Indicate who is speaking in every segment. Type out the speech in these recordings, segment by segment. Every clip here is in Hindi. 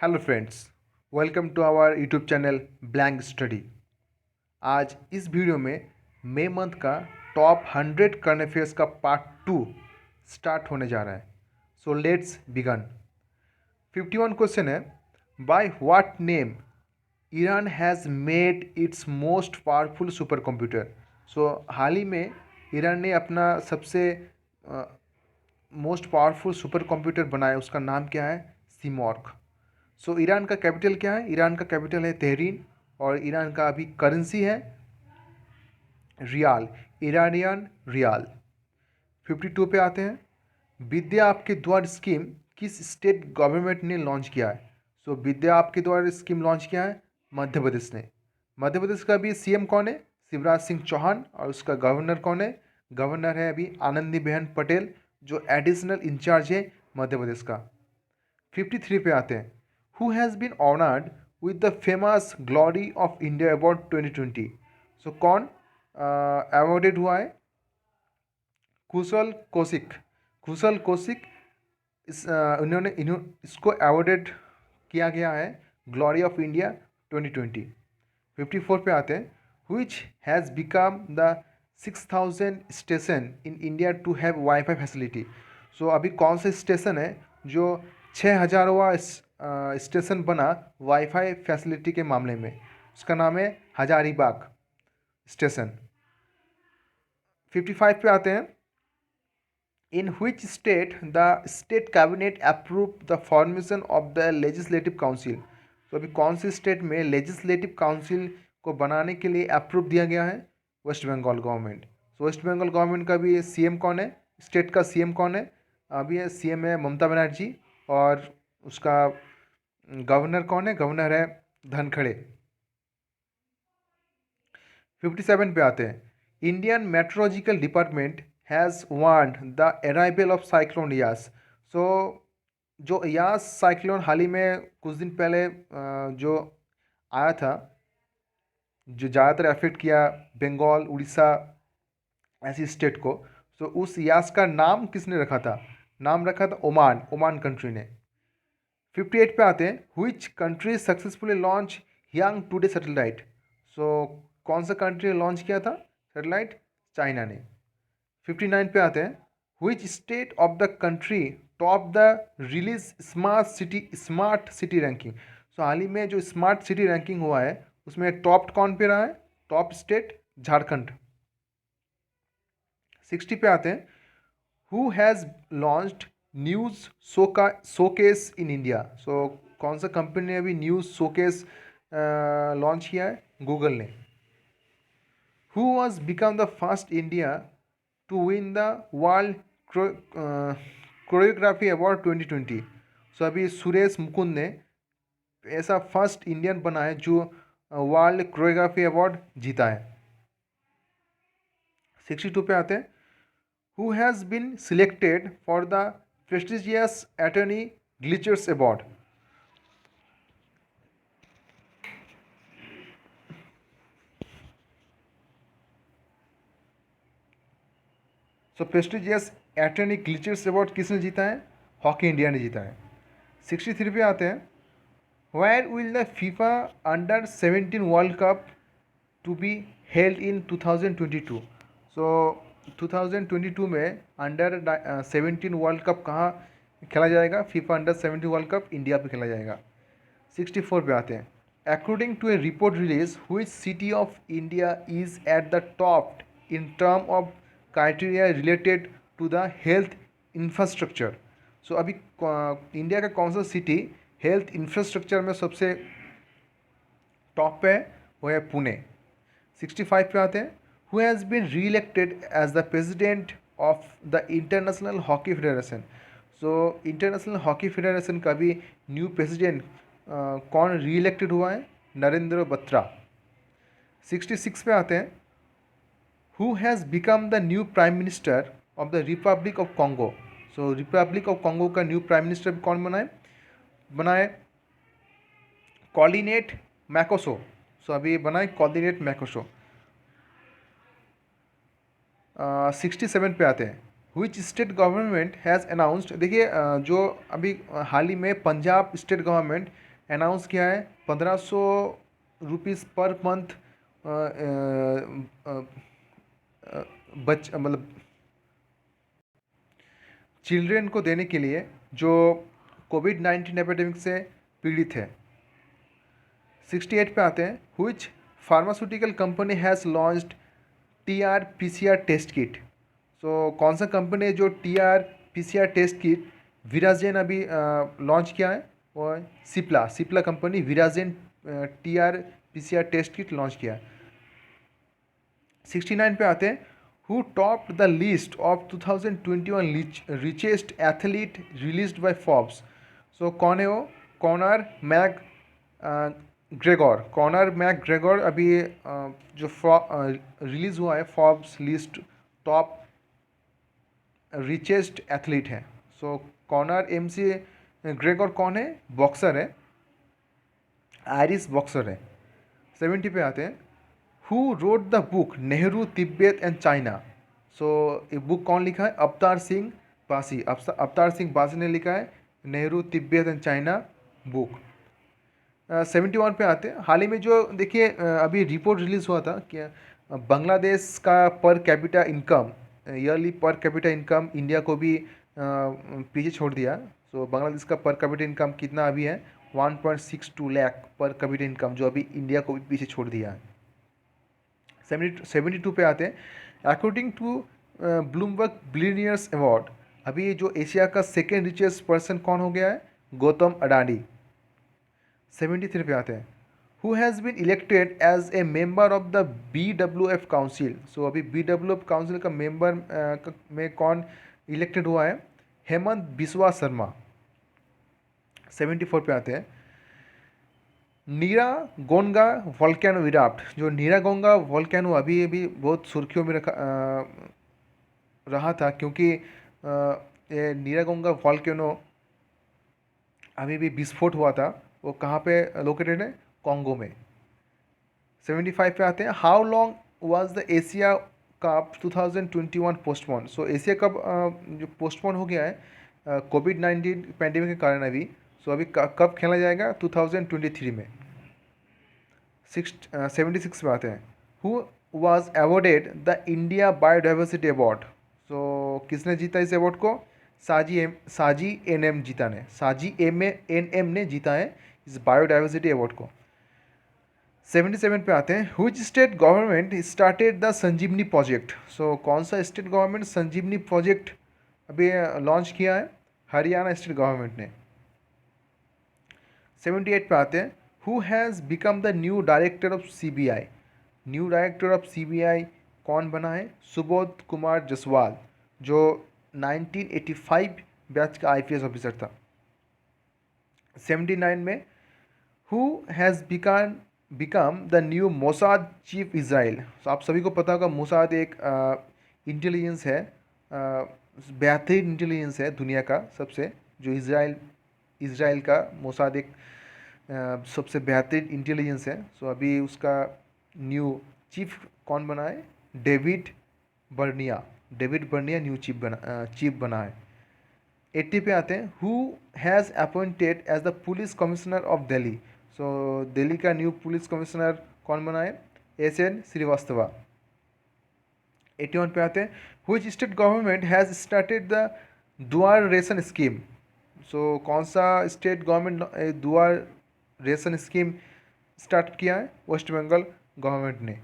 Speaker 1: Hello friends, welcome to our YouTube channel blank study. आज इस वीडियो में मई मंथ का टॉप 100 करंट अफेयर्स का पार्ट 2 स्टार्ट होने जा रहा है। So let's begin. 51 क्वेश्चन है, by what name Iran has made its most powerful supercomputer. So हाल ही में ईरान ने अपना सबसे मोस्ट पावरफुल सुपर कंप्यूटर बनाया, उसका नाम क्या है? सीमॉर्क। सो ईरान का कैपिटल क्या है? ईरान का कैपिटल है तेहरीन और ईरान का अभी करेंसी है रियाल, ईरानियन रियाल। 52 पे आते हैं, विद्या आपके द्वार स्कीम किस स्टेट गवर्नमेंट ने लॉन्च किया है? सो विद्या आपके द्वार स्कीम लॉन्च किया है मध्य प्रदेश ने। मध्य प्रदेश का भी सीएम कौन है? शिवराज सिंह चौहान। और उसका गवर्नर कौन है? गवर्नर है अभी आनंदीबेन पटेल, जो एडिशनल इंचार्ज है मध्य प्रदेश का। 53 पे आते हैं, who has been honoured with the famous glory of India award 2020। So कौन अवॉर्डेड हुआ है? कुशल कौशिक। कुशल कौशिक इसको अवॉर्डेड किया गया है ग्लोरी ऑफ इंडिया 2020। 54 पे आते हैं, which has become the 6000 station in India to have wifi facility. So अभी कौन सा स्टेशन है जो 6000वां स्टेशन बना वाईफाई फैसिलिटी के मामले में? उसका नाम है हजारीबाग स्टेशन। 55 पे आते हैं, in which state the state cabinet approved the formation of the legislative council। तो अभी कौन सी स्टेट में लेजिस्लेटिव काउंसिल को बनाने के लिए अप्रूव दिया गया है? West Bengal government. तो वेस्ट बंगाल गवर्नमेंट का भी सीएम कौन है? स्टेट का सीएम कौन है? अभी सीएम है ममता बनर्जी और उसका गवर्नर कौन है? गवर्नर है धनखड़े। 57 पे आते हैं, Indian meteorological department has warned the arrival of cyclone Yaas. So जो यास साइक्लोन हाल ही में कुछ दिन पहले जो आया था, जो ज़्यादातर अफेक्ट किया बंगाल, उड़ीसा ऐसी स्टेट को, तो उस यास का नाम किसने रखा था? नाम रखा था ओमान, ओमान कंट्री ने। 58 पे आते हैं, which country successfully launch Yang today satellite. So कौन सा कंट्री ने लॉन्च किया था सैटेलाइट? चाइना ने। 59 पे आते हैं, which state of the country top the release smart city ranking. So हाल ही में जो स्मार्ट सिटी रैंकिंग हुआ है उसमें टॉप कौन पे रहा है? Top state Jharkhand. 60 पे आते हैं, who has launched news showcase in India. So कौन सा कंपनी ने अभी न्यूज़ शोकेस लॉन्च किया है? गूगल ने। Who was become the first India to win the world choreography award 2020। So अभी सुरेश मुकुंद ने ऐसा फर्स्ट इंडियन बना है जो वर्ल्ड कोरियोग्राफी अवार्ड जीता है। 62 पे आते हैं, who has been selected for the prestigious Attorney Glitchers Award। So prestigious attorney ग्लिचर्स award किसने जीता है? हॉकी इंडिया ने जीता है। 63 पे आते हैं, where will the FIFA under 17 world cup to be held in 2022। So 2022 में अंडर 17 वर्ल्ड कप कहाँ खेला जाएगा? FIFA under 17 world cup India पे खेला जाएगा। 64 पे आते हैं, according to a report release which city of India is at the top in term of criteria related to the health infrastructure. So अभी इंडिया का कौन सा सिटी हेल्थ इंफ्रास्ट्रक्चर में सबसे टॉप पे है? वो है पुणे। 65 पे आते हैं, who has been reelected as the president of the international hockey federation. So international hockey federation का भी न्यू प्रेसिडेंट कौन री इलेक्टेड हुआ है? नरेंद्र बत्रा। 66 पे आते हैं, who has become the new prime minister of the Republic of Congo. So Republic of Congo का न्यू प्राइम मिनिस्टर कौन बनाए? कॉर्डिनेट मैकोसो। सो अभी बनाए कॉर्डिनेट मैकोसो। 67 पे आते हैं, which state government has announced. देखिए जो अभी हाल ही में पंजाब स्टेट गवर्नमेंट अनाउंस किया है 1500 रुपीज़ पर मंथ मतलब चिल्ड्रेन को देने के लिए जो कोविड-19 एपिडेमिक से पीड़ित है। 68 पे आते हैं, which pharmaceutical company has launched TR-PCR test kit. So कौन सा कंपनी है जो TR-PCR टेस्ट किट विराजेन अभी लॉन्च किया है, और Cipla company Viragen TR-PCR test kit launch किया है। 69 पे आते हैं, who topped the list of 2021 richest athlete released by Forbes. So कौन है वो? कॉनर मैक ग्रेगोर अभी जो रिलीज़ हुआ है Forbes list top richest athlete है। सो कॉनर MC ग्रेगोर कौन है? बॉक्सर है, आयरिश बॉक्सर है। 70 पे आते हैं, who wrote the book Nehru Tibet and China. So ये बुक कौन लिखा है? अवतार सिंह बासी। अवतार सिंह बासी ने लिखा है Nehru Tibet and China book. 71 पे आते हैं, हाल ही में जो देखिए अभी रिपोर्ट रिलीज़ हुआ था कि बांग्लादेश का per capita income, yearly per capita income India को भी पीछे छोड़ दिया। सो बांग्लादेश का पर कैपिटा इनकम कितना अभी है? 1.62 लाख पर कैपिटा इनकम, जो अभी इंडिया को भी पीछे छोड़ दिया है। 72 पे आते हैं, according to Bloomberg billionaires award, अभी जो एशिया का सेकेंड रिचेस्ट पर्सन कौन हो गया है? गौतम अडानी। 73 पे आते हैं, who has been elected as a member of the BWF council. So अभी BWF काउंसिल का मेंबर में कौन इलेक्टेड हुआ है? हेमंत बिस्वा शर्मा। 74 पे आते हैं, नीरागोंगा वोल्केनो इराप्ट। जो नीरागोंगा वोल्केनो अभी अभी बहुत सुर्खियों में रहा था, क्योंकि ये नीरागोंगा वोल्केनो अभी भी विस्फोट हुआ था। वो कहाँ पे लोकेटेड है? कॉन्गो में। 75 पे आते हैं, how long was the Asia cup 2021 postpone. So Asia cup जो पोस्टपोन हो गया है कोविड-19 पैंडेमिक के कारण अभी। सो अभी कब खेला जाएगा? 2023 में। 76 पे आते हैं, who was awarded the India biodiversity award. So किसने जीता इस अवार्ड को? साजी NM ने जीता है इस बायोडाइवर्सिटी अवार्ड को। 77 पे आते हैं, which state government started the Sanjeevani project. So कौन सा स्टेट गवर्नमेंट संजीवनी प्रोजेक्ट अभी लॉन्च किया है? हरियाणा स्टेट गवर्नमेंट ने। 78 पे आते हैं, who has become the new director of CBI। New director of CBI कौन बना है? सुबोध कुमार जसवाल, जो 1985 बैच का IPS ऑफिसर था। 79 में, who has become the new Mossad chief Israel. तो आप सभी को पता होगा मोसाद एक इंटेलिजेंस है, बेहतरीन इंटेलिजेंस है दुनिया का सबसे, जो इज़राइल का मोसाद एक सबसे बेहतरीन इंटेलिजेंस है। सो अभी उसका न्यू चीफ कौन बना है? डेविड बर्निया न्यू चीफ बना है। 80 पे आते हैं, who has appointed as the police commissioner of Delhi. So Delhi का न्यू पुलिस कमिश्नर कौन बना है? SN श्रीवास्तवा। 81 पे आते हैं, which state government has started the दुआर रेशन स्कीम। सो कौन सा स्टेट गवर्नमेंट दुआर रेशन स्कीम स्टार्ट किया है? वेस्ट बंगाल गवर्नमेंट ने।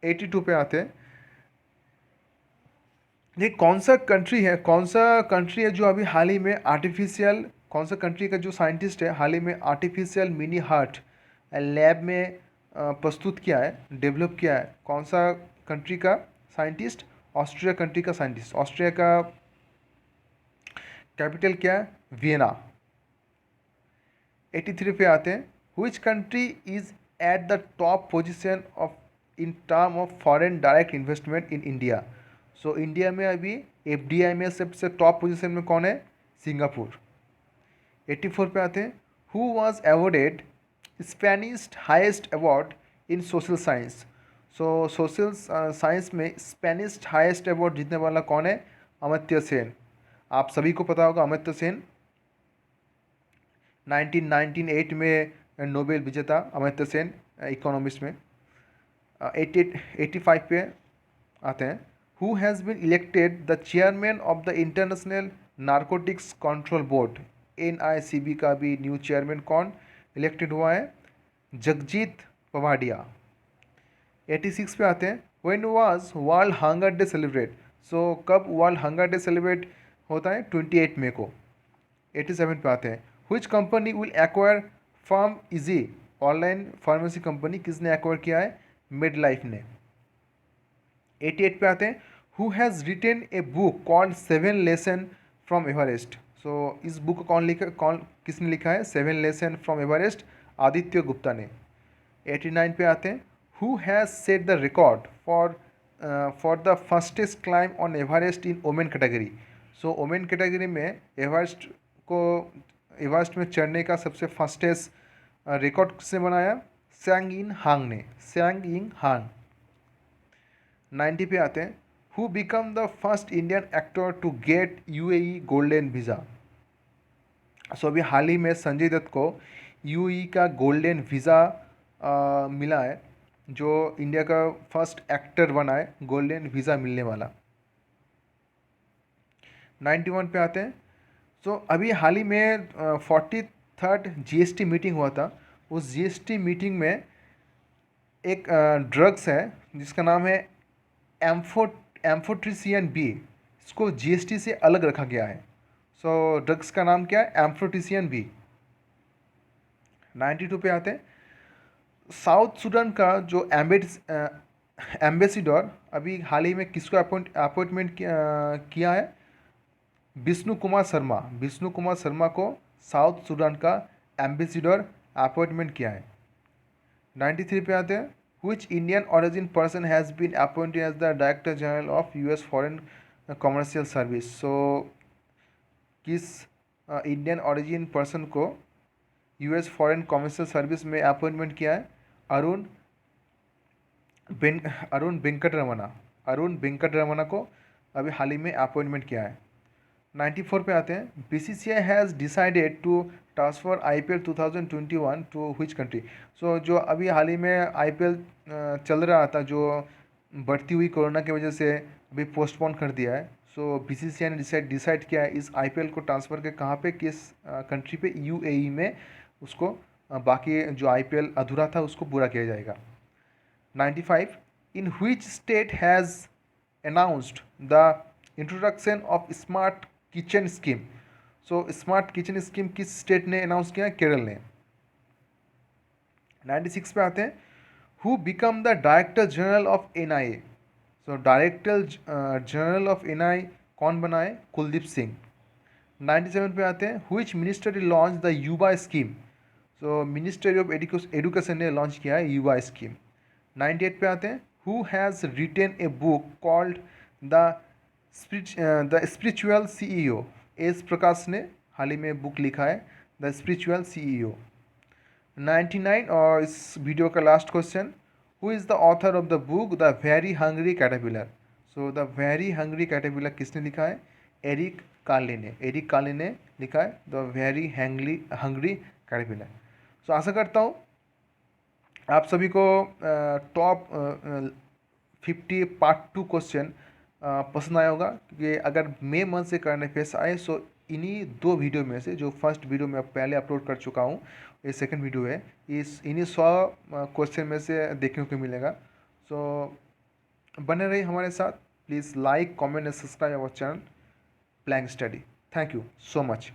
Speaker 1: 82 पे आते हैं, ये कौन सा कंट्री है जो अभी हाल ही में आर्टिफिशियल, कौन सा कंट्री का जो साइंटिस्ट है हाल ही में आर्टिफिशियल मिनी हार्ट लैब में प्रस्तुत किया है, डेवलप किया है? कौन सा कंट्री का साइंटिस्ट? ऑस्ट्रिया कंट्री का साइंटिस्ट। ऑस्ट्रिया का कैपिटल क्या है? वियना। 83 पे आते हैं, which country is eight the top position of in term of foreign direct investment in India. So India में अभी FDI में सबसे टॉप पोजीशन में कौन है? सिंगापुर। 84 पे आते हैं, who was awarded Spanish highest award in social science. So social science में स्पेनिश हाईएस्ट अवार्ड जीतने वाला कौन है? अमर्त्य सेन। आप सभी को पता होगा अमर्त्य सेन 1998 में नोबेल विजेता अमर्त्य सेन इकोनॉमिक्स में। 85 पे आते हैं, who has been elected the chairman of the international narcotics control board, NICB का भी न्यू चेयरमैन कौन इलेक्टेड हुआ है? जगजीत पवाडिया। 86 पे आते हैं, when was world hunger day celebrate? So कब वर्ल्ड हंगर डे सेलिब्रेट होता है? 28 मई को। 87 पे आते हैं, which company will acquire PharmEasy online pharmacy company किसने एक्वायर किया है? मिड लाइफ ने। 88 पे आते हैं, who has written a book called 7 lesson from Everest? So इस बुक को कौन किसने लिखा है? 7 lesson from Everest, Aditya Gupta ने। 89 पे आते हैं, who has set the record for the fastest climb on Everest in women category? So women category में एवरेस्ट में चढ़ने का सबसे फास्टेस्ट रिकॉर्ड किसने बनाया? स्यांग इन हांग ने, स्यांग इन हांग। 90 पे आते हैं, who become the first Indian actor to get UAE golden visa? So अभी हाल ही में संजय दत्त को UAE का गोल्डन वीज़ा मिला है, जो इंडिया का फर्स्ट एक्टर बना है गोल्डन वीज़ा मिलने वाला। 91 पे आते हैं, सो अभी हाल ही में 43rd GST मीटिंग हुआ था। उस GST मीटिंग में एक ड्रग्स है जिसका नाम है एम्फोट्रिसियन बी, इसको GST से अलग रखा गया है। सो ड्रग्स का नाम क्या है? एम्फोट्रिसियन बी। 92 पे आते हैं, साउथ सूडान का जो एम्बेसिडर अभी हाल ही में किसको अपॉइंटमेंट किया है? विष्णु कुमार शर्मा। विष्णु कुमार शर्मा को साउथ सूडान का एम्बेसिडर अपॉइंटमेंट किया है। 93 पे आते हैं, which Indian origin person has been appointed as the Director General of US Foreign Commercial Service? So किस इंडियन ऑरिजिन पर्सन को US फॉरेन कमर्शियल सर्विस में अपॉइंटमेंट किया है? अरुण वेंकटरमना। अरुण वेंकटरमना को अभी हाल ही में अपॉइंटमेंट किया है। 94 पे आते हैं, BCCI has decided to transfer IPL 2021 to which country? So जो अभी हाल ही में IPL चल रहा था, जो बढ़ती हुई कोरोना की वजह से अभी पोस्टपोन कर दिया है। सो BCCI ने डिसाइड किया है इस IPL को ट्रांसफ़र के कहाँ पे, किस कंट्री पे? UAE में उसको बाकी जो IPL अधूरा था उसको पूरा किया जाएगा। 95, in which state has announced the introduction of smart kitchen scheme? So smart kitchen scheme किस स्टेट ने अनाउंस किया? केरल ने। 96 पे आते हैं, who become the director general of NIA? So director general of NIA कौन बना है? कुलदीप सिंह। 97 पे आते हैं, which ministry launch the YUVA scheme? So ministry of education ने लॉन्च किया है युवा स्कीम। 98 पे आते हैं, who has written a book called the spiritual CEO? S Prakash ने हाल ही में बुक लिखा है द स्पिरिचुअल CEO। 99 और इस वीडियो का last question, who is the author of the book the very hungry caterpillar? So the very hungry caterpillar किसने लिखा है? एरिक कार्ले ने। एरिक कार्ले ने लिखा है द वेरी हंग्री कैटरपिलर। सो आशा करता हूँ आप सभी को टॉप 50 पार्ट 2 क्वेश्चन पसंद आया होगा, क्योंकि अगर मई मंथ से करंट अफेयर्स आए सो इन्हीं 2 वीडियो में से, जो फर्स्ट वीडियो मैं पहले अपलोड कर चुका हूँ, ये सेकंड वीडियो है, इन्हीं 100 क्वेश्चन में से देखने को मिलेगा। सो बने रहिए हमारे साथ। Please like, comment and subscribe our channel plank study. Thank you so much.